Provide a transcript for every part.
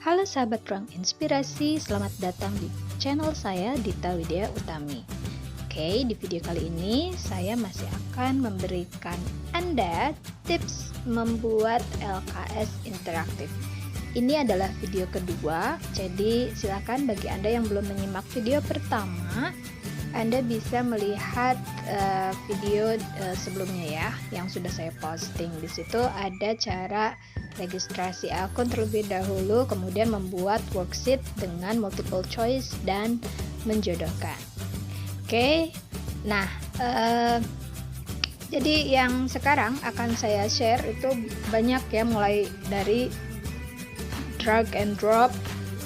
Halo sahabat ruang inspirasi, selamat datang di channel saya Dita Widya Utami. Oke, di video kali ini saya masih akan memberikan Anda tips membuat LKS interaktif. Ini adalah video kedua, jadi silakan bagi Anda yang belum menyimak video pertama, Anda bisa melihat video sebelumnya ya, yang sudah saya posting. Di situ ada cara registrasi akun terlebih dahulu, kemudian membuat worksheet dengan multiple choice dan menjodohkan. Oke, nah jadi yang sekarang akan saya share itu banyak ya, mulai dari drag and drop,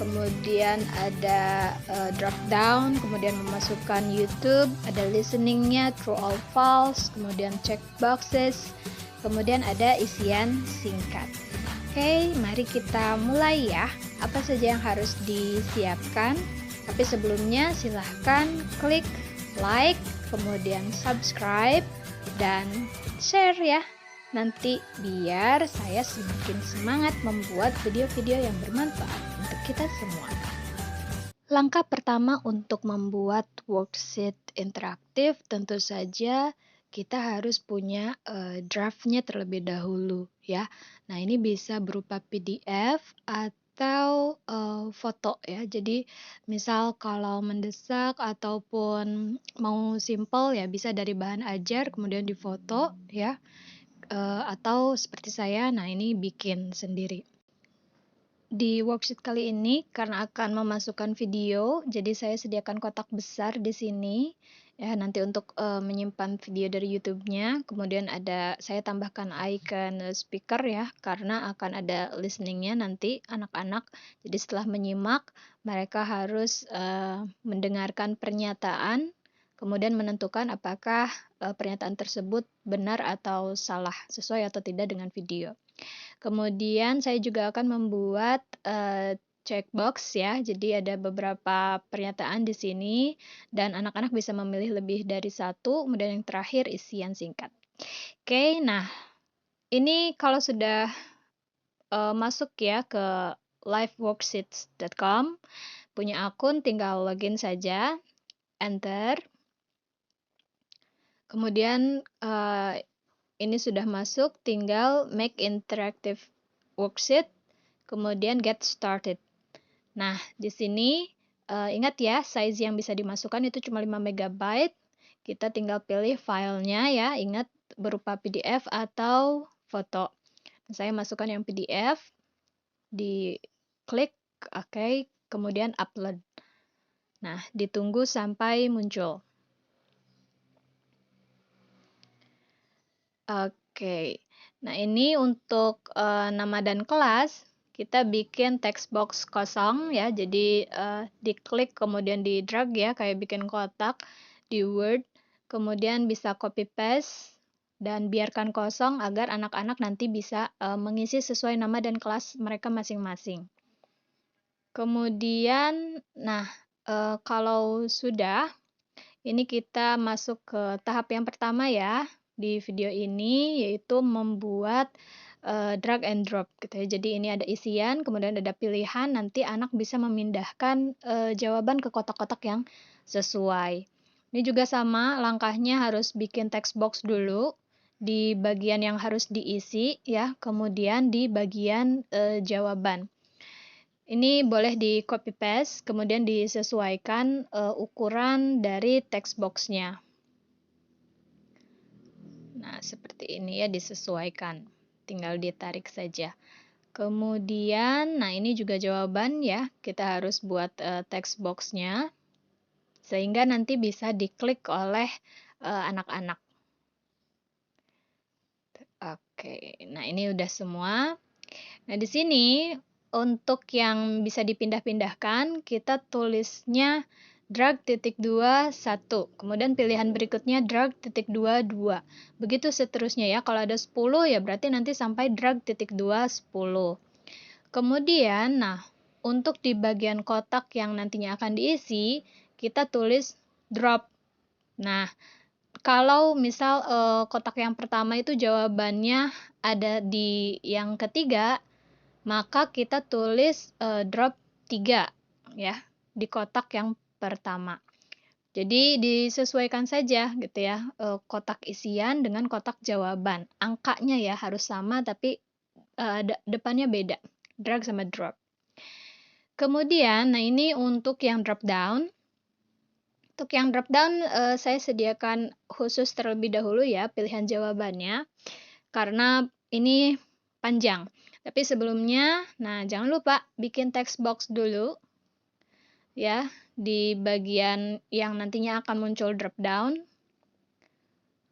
kemudian ada drop down, kemudian memasukkan YouTube, ada listeningnya, true or false, kemudian check boxes, kemudian ada isian singkat. Oke, mari kita mulai ya. Apa saja yang harus disiapkan? Tapi sebelumnya silahkan klik like, kemudian subscribe, dan share ya. Nanti biar saya semakin semangat membuat video-video yang bermanfaat untuk kita semua. Langkah pertama untuk membuat worksheet interaktif tentu saja kita harus punya draftnya terlebih dahulu ya. Nah, ini bisa berupa PDF atau foto ya. Jadi misal kalau mendesak ataupun mau simple ya bisa dari bahan ajar kemudian difoto ya. Atau seperti saya, nah ini bikin sendiri. Di worksheet kali ini karena akan memasukkan video, jadi saya sediakan kotak besar di sini ya, nanti untuk menyimpan video dari YouTube-nya. Kemudian ada saya tambahkan icon speaker ya, karena akan ada listeningnya nanti anak-anak. Jadi setelah menyimak, mereka harus mendengarkan pernyataan, kemudian menentukan apakah pernyataan tersebut benar atau salah, sesuai atau tidak dengan video. Kemudian saya juga akan membuat checkbox ya. Jadi ada beberapa pernyataan di sini dan anak-anak bisa memilih lebih dari satu. Kemudian yang terakhir isian singkat. Oke, nah ini kalau sudah masuk ya ke liveworksheets.com, punya akun tinggal login saja, enter. Kemudian ini sudah masuk, tinggal make interactive worksheet, kemudian get started. Nah, di sini ingat ya, size yang bisa dimasukkan itu cuma 5 MB. Kita tinggal pilih filenya ya, ingat berupa PDF atau foto. Saya masukkan yang PDF, diklik, oke, kemudian upload. Nah, ditunggu sampai muncul. Oke, nah ini untuk nama dan kelas, kita bikin text box kosong ya, jadi diklik kemudian di drag ya, kayak bikin kotak di Word, kemudian bisa copy paste dan biarkan kosong agar anak-anak nanti bisa mengisi sesuai nama dan kelas mereka masing-masing. Kemudian, nah kalau sudah, ini kita masuk ke tahap yang pertama ya di video ini, yaitu membuat drag and drop gitu ya. Jadi ini ada isian, kemudian ada pilihan, nanti anak bisa memindahkan jawaban ke kotak-kotak yang sesuai. Ini juga sama, langkahnya harus bikin text box dulu di bagian yang harus diisi ya, kemudian di bagian jawaban. Ini boleh di copy paste, kemudian disesuaikan ukuran dari text box-nya. Nah, seperti ini ya, disesuaikan. Tinggal ditarik saja. Kemudian, nah ini juga jawaban ya. Kita harus buat text box-nya sehingga nanti bisa diklik oleh anak-anak. Oke, nah ini udah semua. Nah, di sini untuk yang bisa dipindah-pindahkan, kita tulisnya drag titik 2 1. Kemudian pilihan berikutnya drag titik 2 2. Begitu seterusnya ya. Kalau ada 10 ya berarti nanti sampai drag titik 2 10. Kemudian, nah untuk di bagian kotak yang nantinya akan diisi, kita tulis drop. Nah, kalau misal kotak yang pertama itu jawabannya ada di yang ketiga, maka kita tulis drop 3 ya di kotak yang pertama. Jadi disesuaikan saja gitu ya, kotak isian dengan kotak jawaban. Angkanya ya harus sama tapi depannya beda, drag sama drop. Kemudian, nah ini untuk yang drop down. Untuk yang drop down saya sediakan khusus terlebih dahulu ya pilihan jawabannya karena ini panjang. Tapi sebelumnya, nah jangan lupa bikin text box dulu ya di bagian yang nantinya akan muncul drop down.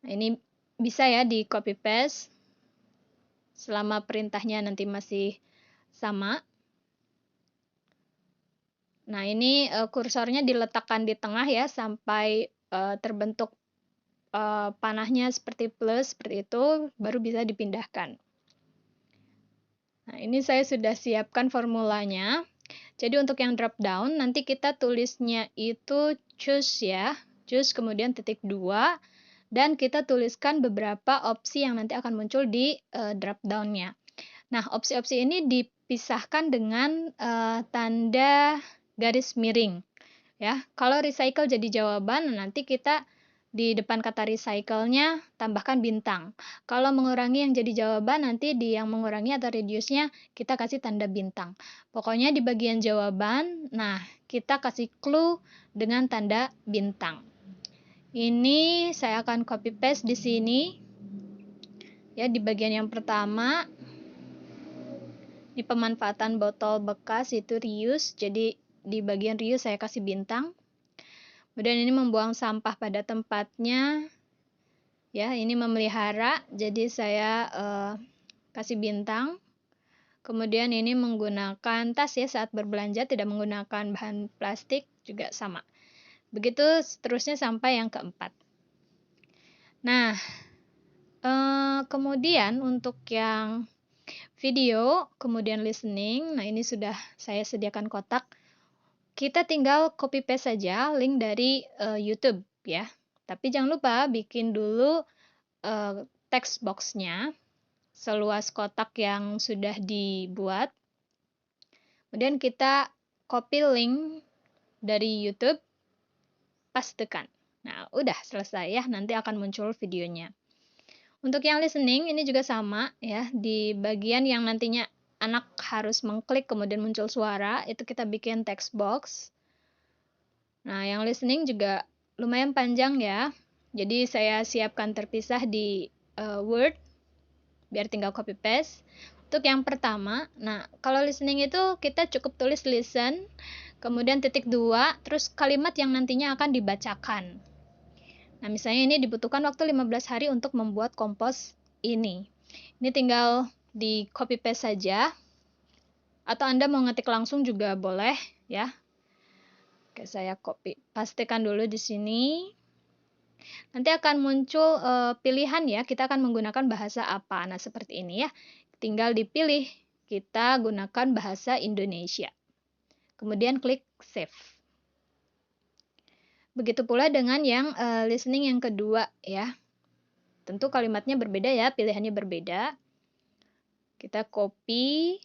Nah, ini bisa ya di copy paste selama perintahnya nanti masih sama. Nah, ini kursornya diletakkan di tengah ya sampai terbentuk panahnya seperti plus, seperti itu, baru bisa dipindahkan. Nah, ini saya sudah siapkan formulanya. Jadi untuk yang drop down, nanti kita tulisnya itu choose ya, choose kemudian titik 2, dan kita tuliskan beberapa opsi yang nanti akan muncul di drop down-nya. Nah, opsi-opsi ini dipisahkan dengan tanda garis miring ya. Kalau recycle jadi jawaban, nanti kita di depan kata recycle-nya tambahkan bintang. Kalau mengurangi yang jadi jawaban, nanti di yang mengurangi atau reduce-nya kita kasih tanda bintang. Pokoknya di bagian jawaban, nah kita kasih clue dengan tanda bintang. Ini saya akan copy paste di sini. Ya, di bagian yang pertama di pemanfaatan botol bekas itu reuse, jadi di bagian reuse saya kasih bintang. Kemudian ini membuang sampah pada tempatnya, ya ini memelihara, jadi saya kasih bintang. Kemudian ini menggunakan tas ya saat berbelanja, tidak menggunakan bahan plastik, juga sama. Begitu seterusnya sampai yang keempat. Nah, kemudian untuk yang video, kemudian listening, nah ini sudah saya sediakan kotak. Kita tinggal copy paste saja link dari YouTube ya. Tapi jangan lupa bikin dulu text box-nya seluas kotak yang sudah dibuat. Kemudian kita copy link dari YouTube, pastekan. Nah, udah selesai ya, nanti akan muncul videonya. Untuk yang listening ini juga sama ya, di bagian yang nantinya anak harus mengklik kemudian muncul suara, itu kita bikin text box. Nah, yang listening juga lumayan panjang ya. Jadi saya siapkan terpisah di Word biar tinggal copy paste. Untuk yang pertama, nah kalau listening itu kita cukup tulis listen, kemudian titik 2, terus kalimat yang nantinya akan dibacakan. Nah, misalnya ini dibutuhkan waktu 15 hari untuk membuat kompos ini. Ini tinggal di copy paste saja. Atau Anda mau ngetik langsung juga boleh ya. Oke, saya copy pastekan dulu di sini. Nanti akan muncul pilihan ya, kita akan menggunakan bahasa apa. Nah, seperti ini ya. Tinggal dipilih, kita gunakan bahasa Indonesia. Kemudian klik save. Begitu pula dengan yang listening yang kedua ya. Tentu kalimatnya berbeda ya, pilihannya berbeda. Kita copy.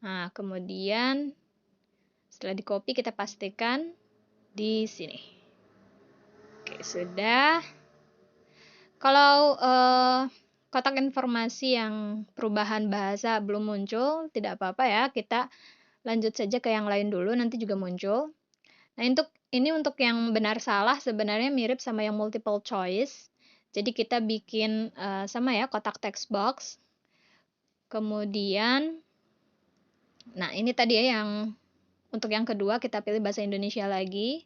Nah, kemudian setelah di copy kita pastikan di sini. Oke, sudah. Kalau kotak informasi yang perubahan bahasa belum muncul, tidak apa-apa ya, kita lanjut saja ke yang lain dulu, nanti juga muncul. Nah, untuk yang benar salah sebenarnya mirip sama yang multiple choice. Jadi kita bikin sama ya kotak text box. Kemudian, nah ini tadi ya yang untuk yang kedua kita pilih bahasa Indonesia lagi.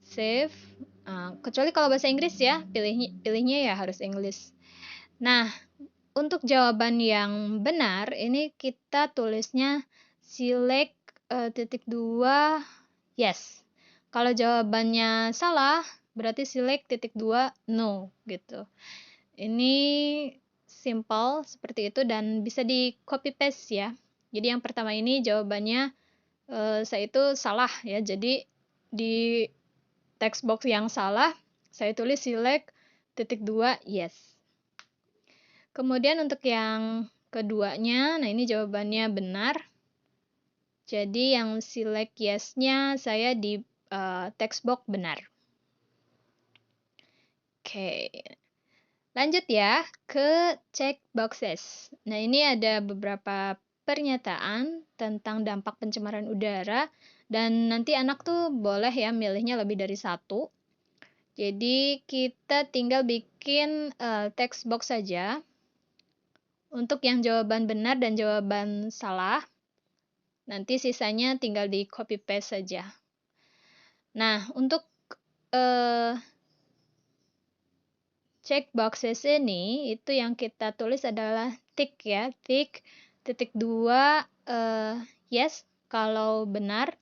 Save. Kecuali kalau bahasa Inggris ya, pilihnya ya harus English. Nah, untuk jawaban yang benar ini kita tulisnya select titik 2 yes. Kalau jawabannya salah, berarti select titik 2 no gitu. Ini simple seperti itu dan bisa di copy paste ya. Jadi yang pertama ini jawabannya saya itu salah ya. Jadi di text box yang salah saya tulis select titik 2 yes. Kemudian untuk yang keduanya. Nah, ini jawabannya benar. Jadi yang select yes-nya saya di text box benar. Oke. Lanjut ya ke check boxes. Nah, ini ada beberapa pernyataan tentang dampak pencemaran udara dan nanti anak tuh boleh ya milihnya lebih dari satu. Jadi kita tinggal bikin text box saja untuk yang jawaban benar dan jawaban salah. Nanti sisanya tinggal di copy paste saja. Nah, untuk check boxes ini itu yang kita tulis adalah tick ya, tick titik 2 yes kalau benar.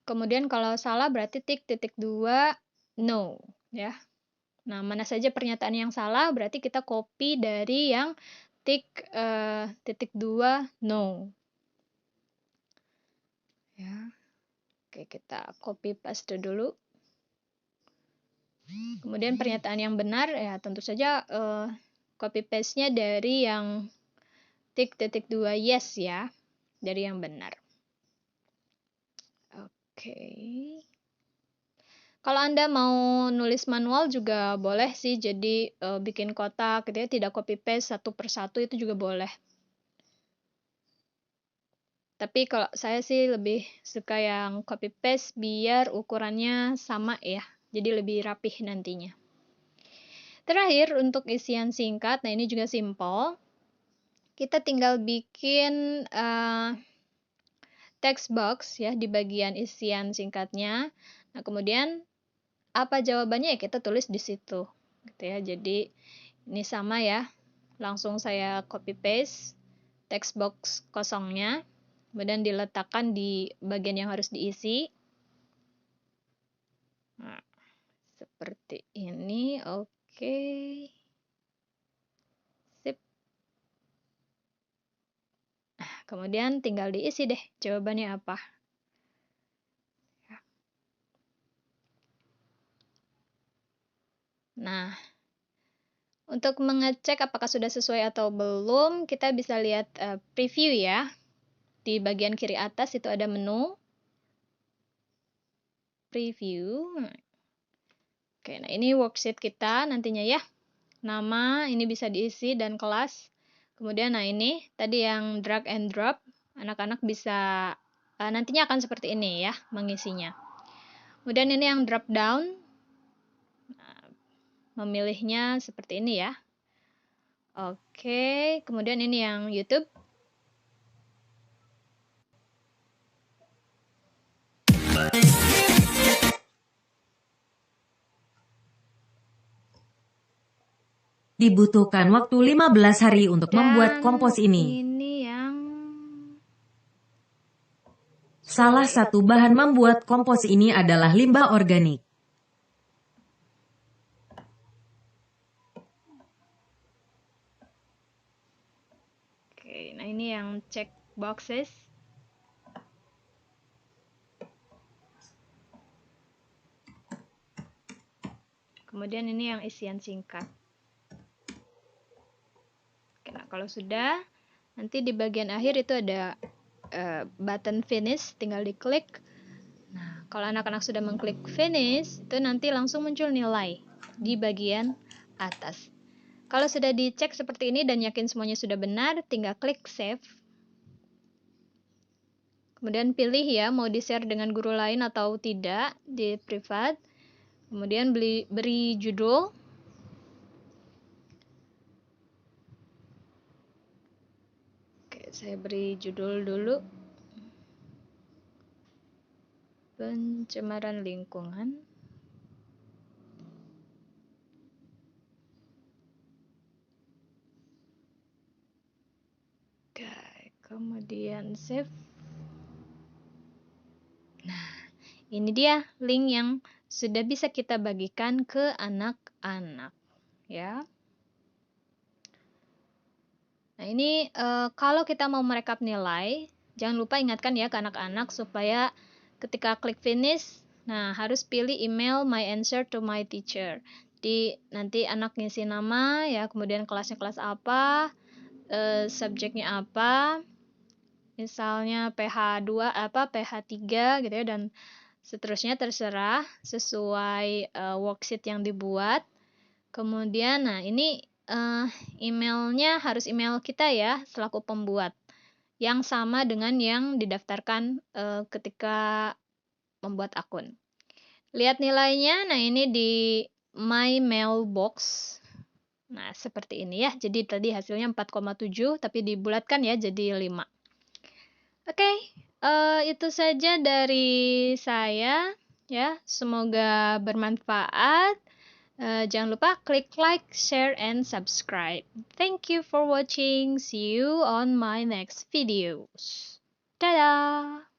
Kemudian kalau salah berarti tick titik 2 no ya. Nah, mana saja pernyataan yang salah berarti kita copy dari yang tick titik 2 no. Ya. Oke, kita copy paste dulu. Kemudian pernyataan yang benar ya tentu saja copy paste-nya dari yang tick titik 2 yes ya, dari yang benar. Oke. Kalau Anda mau nulis manual juga boleh sih, jadi bikin kotak gitu ya, tidak copy paste satu persatu itu juga boleh. Tapi kalau saya sih lebih suka yang copy paste biar ukurannya sama ya, jadi lebih rapih nantinya. Terakhir untuk isian singkat, nah ini juga simple. Kita tinggal bikin text box ya di bagian isian singkatnya. Nah, kemudian apa jawabannya ya kita tulis di situ gitu ya. Jadi ini sama ya. Langsung saya copy paste text box kosongnya. Kemudian diletakkan di bagian yang harus diisi. Nah, seperti ini. Oke. Sip. Nah, kemudian tinggal diisi deh jawabannya apa. Nah, untuk mengecek apakah sudah sesuai atau belum, kita bisa lihat preview ya. Di bagian kiri atas itu ada menu. Preview. Oke, nah ini worksheet kita nantinya ya. Nama ini bisa diisi dan kelas. Kemudian nah ini tadi yang drag and drop. Anak-anak bisa nantinya akan seperti ini ya mengisinya. Kemudian ini yang drop down. Nah, memilihnya seperti ini ya. Oke, kemudian ini yang YouTube. Dibutuhkan waktu 15 hari untuk membuat kompos ini. Ini yang Salah satu bahan membuat kompos ini adalah limbah organik. Oke, nah ini yang check boxes. Kemudian ini yang isian singkat. Oke, nah kalau sudah, nanti di bagian akhir itu ada button finish, tinggal diklik. Nah, kalau anak-anak sudah mengklik finish, itu nanti langsung muncul nilai di bagian atas. Kalau sudah dicek seperti ini dan yakin semuanya sudah benar, tinggal klik save. Kemudian pilih ya mau di-share dengan guru lain atau tidak di privat. Kemudian beri judul. Oke, saya beri judul dulu. Pencemaran lingkungan. Oke, kemudian save. Nah, ini dia link yang sudah bisa kita bagikan ke anak-anak ya. Nah, ini kalau kita mau merekap nilai, jangan lupa ingatkan ya ke anak-anak supaya ketika klik finish, nah harus pilih email my answer to my teacher. Nanti anak ngisi nama ya, kemudian kelasnya kelas apa, subjeknya apa, misalnya PH2 PH3 gitu ya, dan seterusnya terserah sesuai worksheet yang dibuat. Kemudian nah ini emailnya harus email kita ya selaku pembuat, yang sama dengan yang didaftarkan ketika membuat akun. Lihat nilainya, nah ini di My Mailbox. Nah, seperti ini ya. Jadi tadi hasilnya 4,7 tapi dibulatkan ya jadi 5. Oke, itu saja dari saya ya. Semoga bermanfaat. Jangan lupa klik like, share, and subscribe. Thank you for watching. See you on my next videos. Dadah!